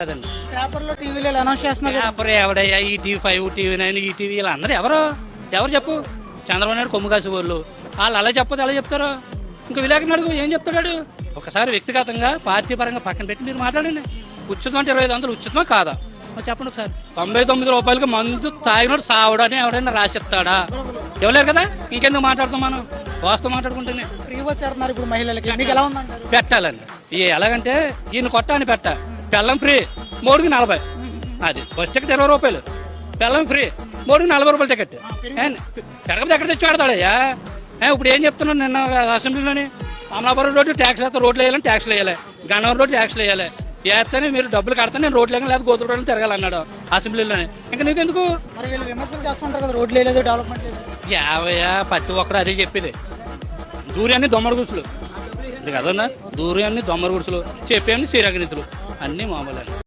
కదండి. పేపర్లో టీవీలో అనౌన్స్ చేస్తున్నారు కదా. పేపర్ ఎవడయ్యా ఈ టీవీ5, టీవీ9, ఈ టీవీ వీళ్ళందరూ ఎవరు చెప్పు? చంద్రబాబు నాయుడు కొమ్ము కాసి వాళ్ళు అలా చెప్పదు, అలా చెప్తారు. ఇంకా విలేకరుని అడుగు ఏం చెప్తాడు? ఒకసారి వ్యక్తిగతంగా పార్టీ పరంగా పక్కన పెట్టి మీరు మాట్లాడండి. ఉచితం అంటే 2500 ఉచితమా కాదా చెప్పండి ఒకసారి. 99 రూపాయలకి మందు తాగినోడు సావుడు అని ఎవరైనా రాసిస్తాడా? ఇవ్వలేరు కదా, ఇంకెందుకు మాట్లాడుతాం మనం? వాస్తవం మాట్లాడుకుంటేనే. ఫ్రీ బస్ చేస్తున్నారు ఇప్పుడు మహిళలకి, మీకు ఎలా ఉందంటారు? పెట్టాలండి. ఎలాగంటే ఈయన కొట్టాలని పెళ్ళం ఫ్రీ, 3కి 40. అది బస్ టికెట్ 20 రూపాయలు, పెళ్ళం ఫ్రీ, 3కి 40 రూపాయలు టికెట్. పెరగదు ఎక్కడ తెచ్చి ఆడతాడయ్యా? ఇప్పుడు ఏం చెప్తున్నాను, నిన్న అసెంబ్లీలోని అమలాపురం రోడ్డు ట్యాక్స్ వేస్తే రోడ్లు వేయాలని ట్యాక్స్లు వేయాలి, గన్నవరం రోడ్డు ట్యాక్స్లు వేయాలి. వేస్తేనే మీరు డబ్బులు కడతాను, నేను రోడ్లు వేయాలి లేదా గోతుల రోడ్లు తిరగాలన్నాడు అసెంబ్లీలోనే. ఇంకా నీకెందుకు? మరి వీళ్ళు విమర్శలు చేస్తుంటారు కదా, రోడ్లు వేయలేదు, డెవలప్మెంట్ లేదు. యావయ్యా ప్రతి ఒక్కరు అదే చెప్పేది. దూరాన్ని దొమ్మడి గుడుసులు ఇది కదన్నా, దూరాన్ని దొమ్మడి గుడుసులు, చెప్పేవన్నీ శ్రీరంగనీతులు అన్నీ మామూలు.